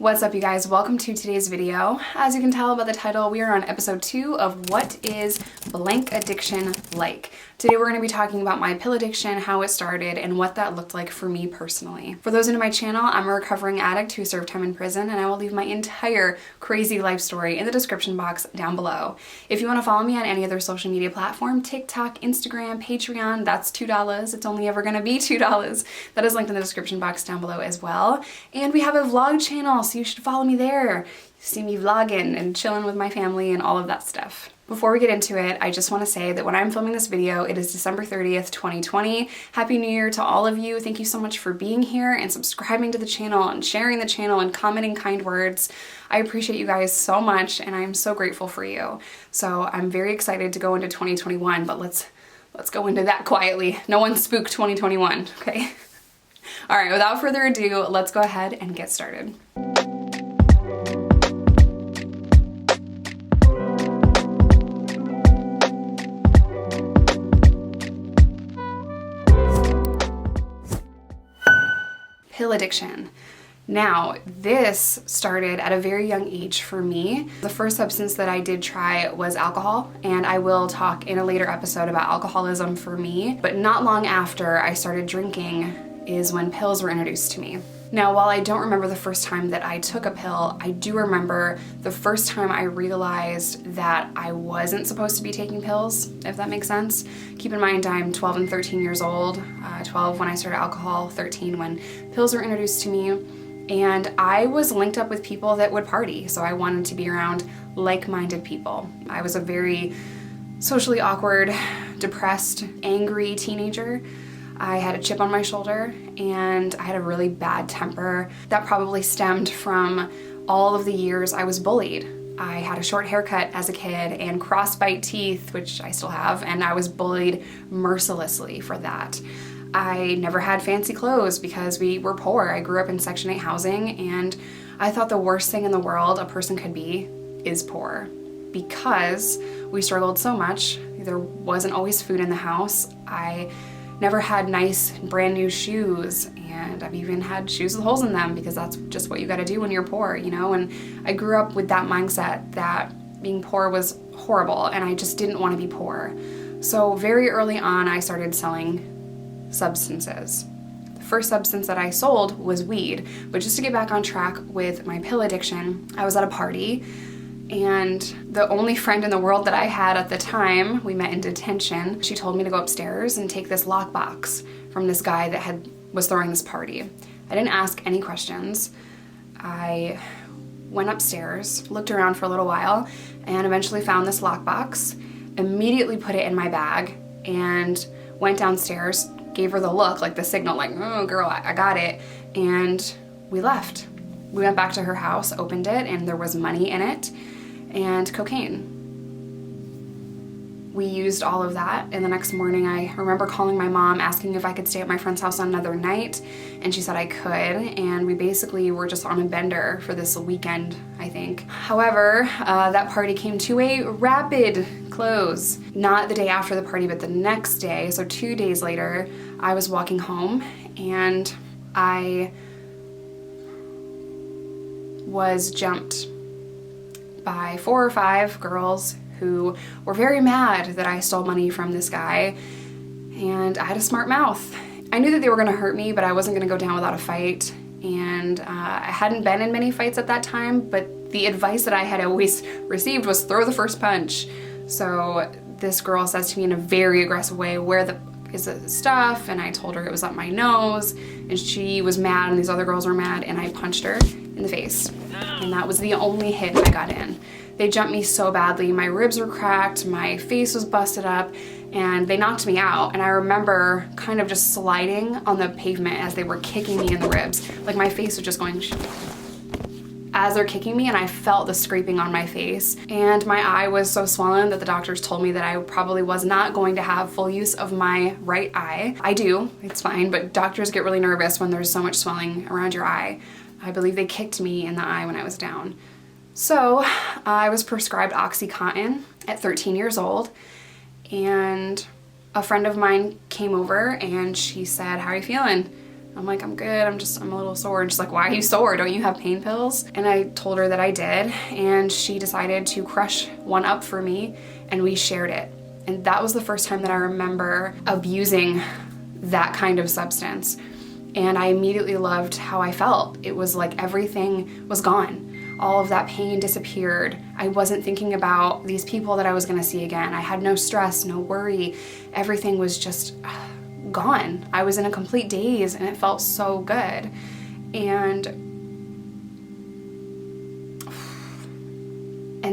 What's up, you guys? Welcome to today's video. As you can tell by the title, we are on episode 2 of What is Blank Addiction Like? Today we're going to be talking about my pill addiction, how it started, and what that looked like for me personally. For those new to my channel, I'm a recovering addict who served time in prison, and I will leave my entire crazy life story in the description box down below. If you want to follow me on any other social media platform, TikTok, Instagram, Patreon, that's $2. It's only ever going to be $2. That is linked in the description box down below as well. And we have a vlog channel, so you should follow me there. See me vlogging and chilling with my family and all of that stuff. Before we get into it, I just want to say that when I'm filming this video, it is December 30th, 2020. Happy New Year to all of you. Thank you so much for being here and subscribing to the channel and sharing the channel and commenting kind words. I appreciate you guys so much and I'm so grateful for you. So I'm very excited to go into 2021, but let's go into that quietly. No one spook 2021, okay? All right, without further ado, let's go ahead and get started. Pill addiction. Now, this started at a very young age for me. The first substance that I did try was alcohol, and I will talk in a later episode about alcoholism for me. But not long after I started drinking is when pills were introduced to me. Now, while I don't remember the first time that I took a pill, I do remember the first time I realized that I wasn't supposed to be taking pills, if that makes sense. Keep in mind, I'm 12 and 13 years old, 12 when I started alcohol, 13 when pills were introduced to me, and I was linked up with people that would party, so I wanted to be around like-minded people. I was a very socially awkward, depressed, angry teenager. I had a chip on my shoulder and I had a really bad temper. That probably stemmed from all of the years I was bullied. I had a short haircut as a kid and crossbite teeth, which I still have, and I was bullied mercilessly for that. I never had fancy clothes because we were poor. I grew up in Section 8 housing, and I thought the worst thing in the world a person could be is poor. Because we struggled so much, there wasn't always food in the house. I never had nice brand new shoes, and I've even had shoes with holes in them because that's just what you gotta do when you're poor, you know? And I grew up with that mindset that being poor was horrible and I just didn't want to be poor. So very early on I started selling substances. The first substance that I sold was weed, but just to get back on track with my pill addiction, I was at a party and the only friend in the world that I had at the time, we met in detention, she told me to go upstairs and take this lockbox from this guy that was throwing this party. I didn't ask any questions. I went upstairs, looked around for a little while, and eventually found this lockbox, immediately put it in my bag, and went downstairs, gave her the look, like the signal, like, oh girl, I got it, and we left. We went back to her house, opened it, and there was money in it and cocaine. We used all of that, and the next morning I remember calling my mom asking if I could stay at my friend's house another night, and she said I could, and we basically were just on a bender for this weekend, I think. However, that party came to a rapid close. Not the day after the party, but the next day, so 2 days later, I was walking home, and I was jumped by 4 or 5 girls who were very mad that I stole money from this guy, and I had a smart mouth. I knew that they were gonna hurt me, but I wasn't gonna go down without a fight, and I hadn't been in many fights at that time, but the advice that I had always received was throw the first punch. So this girl says to me in a very aggressive way, where is the stuff? And I told her it was up my nose, and she was mad and these other girls were mad, and I punched her in the face. And that was the only hit I got in. They jumped me so badly. My ribs were cracked, my face was busted up, and they knocked me out. And I remember kind of just sliding on the pavement as they were kicking me in the ribs. Like my face was just going as they're kicking me, and I felt the scraping on my face. And my eye was so swollen that the doctors told me that I probably was not going to have full use of my right eye. I do, it's fine, but doctors get really nervous when there's so much swelling around your eye. I believe they kicked me in the eye when I was down. So I was prescribed OxyContin at 13 years old, and a friend of mine came over and she said, "How are you feeling?" I'm like, I'm good, I'm a little sore. And she's like, why are you sore? Don't you have pain pills? And I told her that I did, and she decided to crush one up for me, and we shared it. And that was the first time that I remember abusing that kind of substance. And I immediately loved how I felt. It was like everything was gone. All of that pain disappeared. I wasn't thinking about these people that I was gonna see again. I had no stress, no worry. Everything was just gone. I was in a complete daze, and it felt so good. And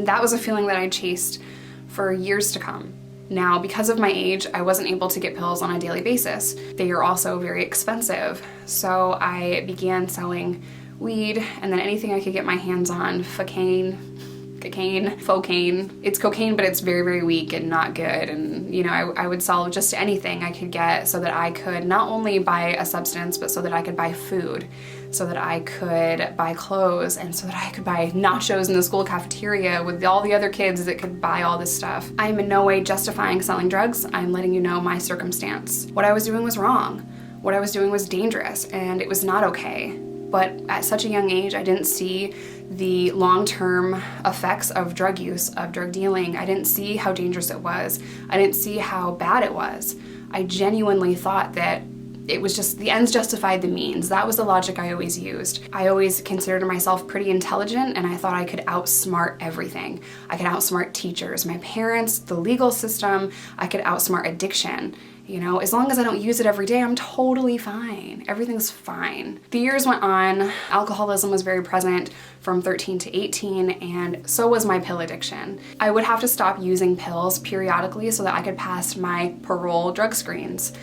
that was a feeling that I chased for years to come. Now, because of my age, I wasn't able to get pills on a daily basis. They are also very expensive. So I began selling weed, and then anything I could get my hands on, cocaine. It's cocaine, but it's very, very weak and not good. And, you know, I would sell just anything I could get so that I could not only buy a substance, but so that I could buy food, so that I could buy clothes, and so that I could buy nachos in the school cafeteria with all the other kids that could buy all this stuff. I'm in no way justifying selling drugs. I'm letting you know my circumstance. What I was doing was wrong. What I was doing was dangerous, and it was not okay. But at such a young age, I didn't see the long-term effects of drug use, of drug dealing. I didn't see how dangerous it was. I didn't see how bad it was. I genuinely thought that it was just the ends justified the means. That was the logic I always used. I always considered myself pretty intelligent, and I thought I could outsmart everything. I could outsmart teachers, my parents, the legal system. I could outsmart addiction. You know, as long as I don't use it every day, I'm totally fine. Everything's fine. The years went on. Alcoholism was very present from 13 to 18, and so was my pill addiction. I would have to stop using pills periodically so that I could pass my parole drug screens.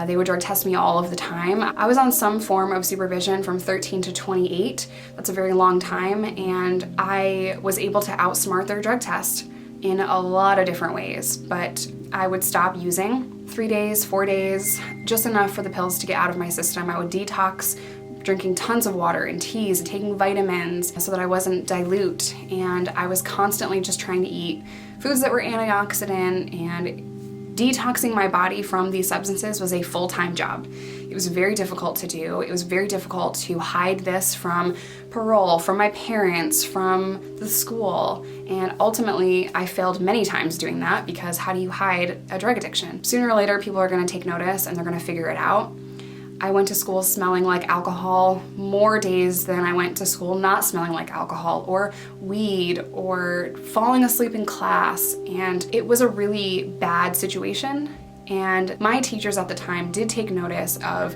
They would drug test me all of the time. I was on some form of supervision from 13 to 28. That's a very long time, and I was able to outsmart their drug test in a lot of different ways. But I would stop using 3 days, 4 days, just enough for the pills to get out of my system. I would detox, drinking tons of water and teas and taking vitamins so that I wasn't dilute. And I was constantly just trying to eat foods that were antioxidant, and detoxing my body from these substances was a full-time job. It was very difficult to do. It was very difficult to hide this from parole, from my parents, from the school. And ultimately, I failed many times doing that, because how do you hide a drug addiction? Sooner or later, people are gonna take notice and they're gonna figure it out. I went to school smelling like alcohol more days than I went to school not smelling like alcohol or weed or falling asleep in class. And it was a really bad situation. And my teachers at the time did take notice of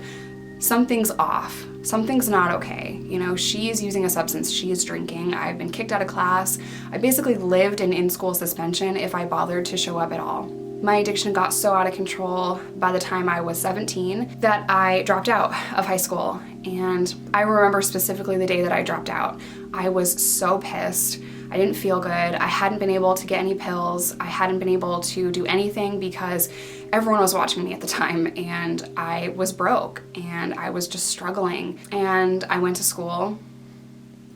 something's off. Something's not okay. You know, she is using a substance, she is drinking, I've been kicked out of class. I basically lived in in-school suspension if I bothered to show up at all. My addiction got so out of control by the time I was 17 that I dropped out of high school. And I remember specifically the day that I dropped out. I was so pissed. I didn't feel good. I hadn't been able to get any pills. I hadn't been able to do anything because everyone was watching me at the time, and I was broke and I was just struggling. And I went to school.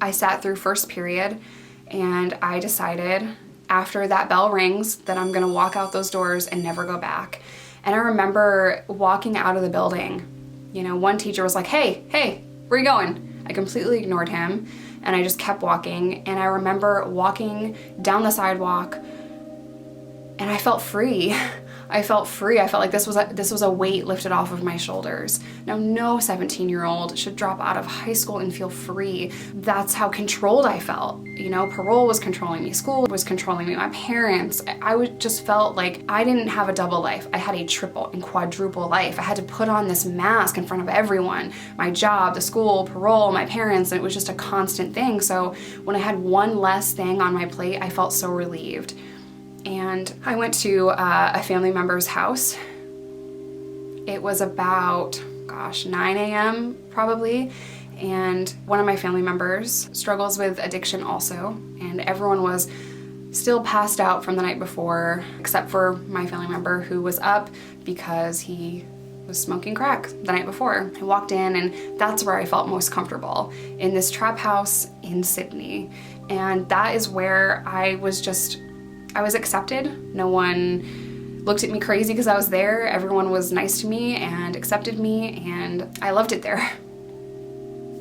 I sat through first period, and I decided after that bell rings that I'm gonna walk out those doors and never go back. And I remember walking out of the building. You know, one teacher was like, hey, where are you going? I completely ignored him, and I just kept walking. And I remember walking down the sidewalk, and I felt free. I felt free. I felt like this was a weight lifted off of my shoulders. Now, no 17-year-old should drop out of high school and feel free. That's how controlled I felt. You know, parole was controlling me, school was controlling me, my parents. Just felt like I didn't have a double life. I had a triple and quadruple life. I had to put on this mask in front of everyone. My job, the school, parole, my parents, and it was just a constant thing. So when I had one less thing on my plate, I felt so relieved. And I went to a family member's house. It was about, 9 a.m. probably. And one of my family members struggles with addiction also. And everyone was still passed out from the night before, except for my family member who was up because he was smoking crack the night before. I walked in, and that's where I felt most comfortable, in this trap house in Sydney. And that is where I was accepted. No one looked at me crazy because I was there. Everyone was nice to me and accepted me, and I loved it there.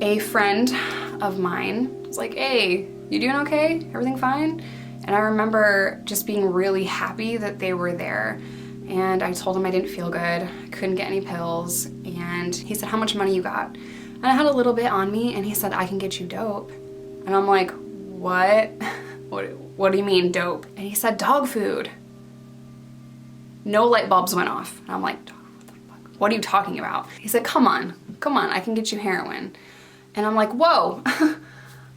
A friend of mine was like, hey, you doing okay? Everything fine? And I remember just being really happy that they were there. And I told him I didn't feel good, I couldn't get any pills, and he said, how much money you got? And I had a little bit on me, and he said, I can get you dope. And I'm like, what? What do you mean dope? And he said, dog food. No light bulbs went off. And I'm like, what the fuck? What are you talking about? He said, come on, I can get you heroin. And I'm like, whoa.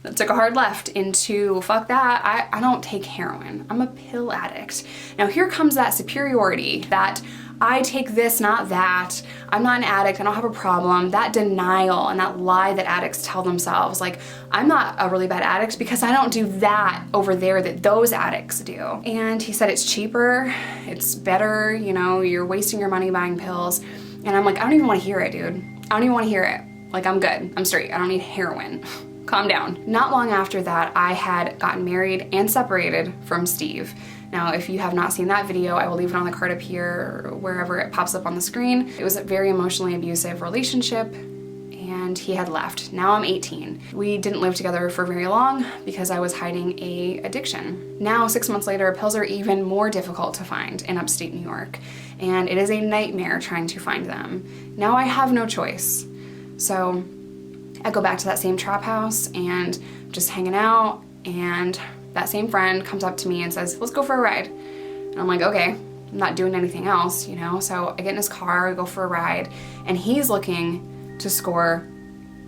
That took a hard left into, fuck that, I don't take heroin. I'm a pill addict. Now here comes that superiority, that I take this, not that. I'm not an addict, I don't have a problem. That denial and that lie that addicts tell themselves, like, I'm not a really bad addict because I don't do that over there that those addicts do. And he said it's cheaper, it's better, you know, you're wasting your money buying pills. And I'm like, I don't even want to hear it, dude. I don't even want to hear it. Like, I'm good, I'm straight, I don't need heroin. Calm down. Not long after that, I had gotten married and separated from Steve. Now, if you have not seen that video, I will leave it on the card up here or wherever it pops up on the screen. It was a very emotionally abusive relationship, and he had left. Now I'm 18. We didn't live together for very long because I was hiding an addiction. Now, 6 months later, pills are even more difficult to find in upstate New York, and it is a nightmare trying to find them. Now I have no choice. So I go back to that same trap house and just hanging out, and that same friend comes up to me and says, let's go for a ride. And I'm like, okay, I'm not doing anything else, you know? So I get in his car, I go for a ride, and he's looking to score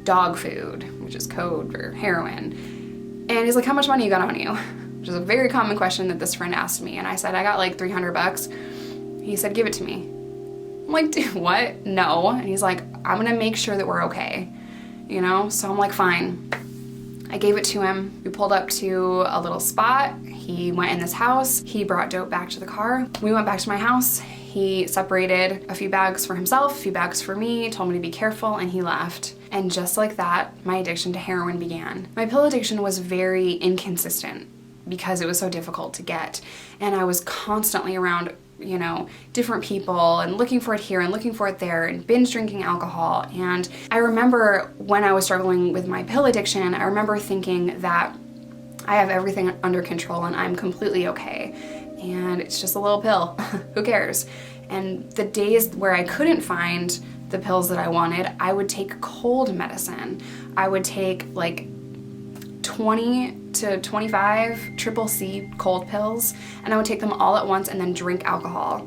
dog food, which is code for heroin. And he's like, how much money you got on you? Which is a very common question that this friend asked me. And I said, I got like $300. He said, give it to me. I'm like, dude, what? No. And he's like, I'm gonna make sure that we're okay. You know, so I'm like, fine. I gave it to him. We pulled up to a little spot. He went in this house. He brought dope back to the car. We went back to my house. He separated a few bags for himself, a few bags for me, told me to be careful, and he left. And just like that, my addiction to heroin began. My pill addiction was very inconsistent because it was so difficult to get. And I was constantly around, you know, different people and looking for it here and looking for it there and binge drinking alcohol. And I remember when I was struggling with my pill addiction, I remember thinking that I have everything under control and I'm completely okay. And it's just a little pill, who cares? And the days where I couldn't find the pills that I wanted, I would take cold medicine. I would take like 20 to 25 triple C cold pills, and I would take them all at once and then drink alcohol.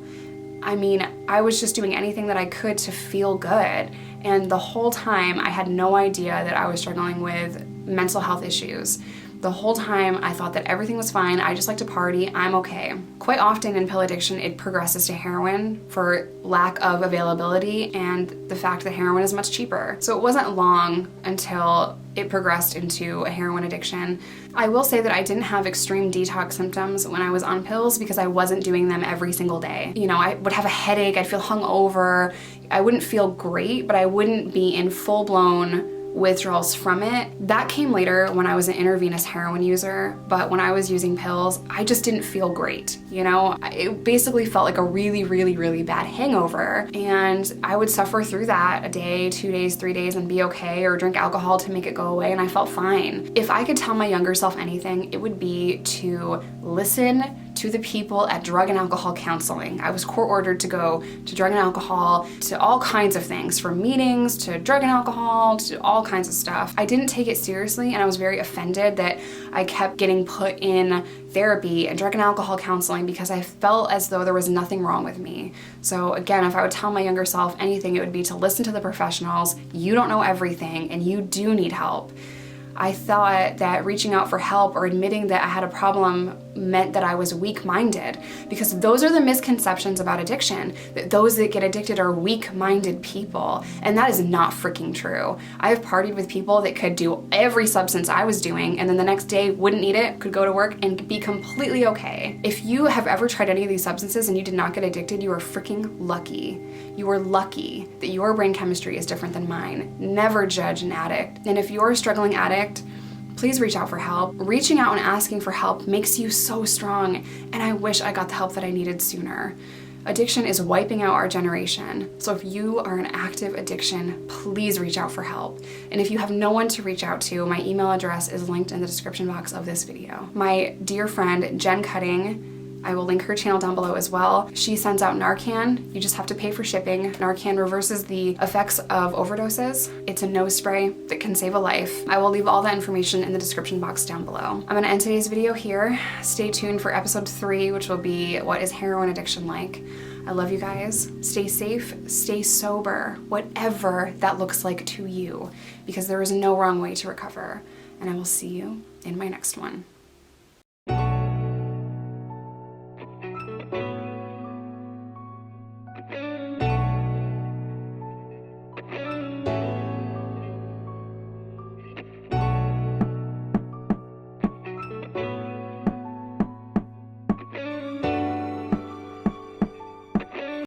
I mean, I was just doing anything that I could to feel good. And the whole time I had no idea that I was struggling with mental health issues. The whole time I thought that everything was fine, I just like to party, I'm okay. Quite often in pill addiction, it progresses to heroin for lack of availability and the fact that heroin is much cheaper. So it wasn't long until it progressed into a heroin addiction. I will say that I didn't have extreme detox symptoms when I was on pills because I wasn't doing them every single day. You know, I would have a headache, I'd feel hungover, I wouldn't feel great, but I wouldn't be in full-blown withdrawals from it. That came later when I was an intravenous heroin user, but when I was using pills, I just didn't feel great, you know? It basically felt like a really, really, really bad hangover, and I would suffer through that a day, 2 days, 3 days and be okay, or drink alcohol to make it go away, and I felt fine. If I could tell my younger self anything, it would be to listen to the people at drug and alcohol counseling. I was court ordered to go to drug and alcohol, to all kinds of things, from meetings to drug and alcohol to all kinds of stuff. I didn't take it seriously, and I was very offended that I kept getting put in therapy and drug and alcohol counseling because I felt as though there was nothing wrong with me. So again, if I would tell my younger self anything, it would be to listen to the professionals. You don't know everything and you do need help. I thought that reaching out for help or admitting that I had a problem meant that I was weak-minded, because those are the misconceptions about addiction, that those that get addicted are weak-minded people, and that is not freaking true. I have partied with people that could do every substance I was doing and then the next day wouldn't need it, could go to work and be completely okay. If you have ever tried any of these substances and you did not get addicted, you are freaking lucky. You are lucky that your brain chemistry is different than mine. Never judge an addict. And if you're a struggling addict, please reach out for help. Reaching out and asking for help makes you so strong, and I wish I got the help that I needed sooner. Addiction is wiping out our generation. So if you are in active addiction, please reach out for help. And if you have no one to reach out to, my email address is linked in the description box of this video. My dear friend, Jen Cutting, I will link her channel down below as well. She sends out Narcan. You just have to pay for shipping. Narcan reverses the effects of overdoses. It's a nose spray that can save a life. I will leave all that information in the description box down below. I'm gonna end today's video here. Stay tuned for episode 3, which will be what is heroin addiction like. I love you guys. Stay safe, stay sober, whatever that looks like to you, because there is no wrong way to recover. And I will see you in my next one.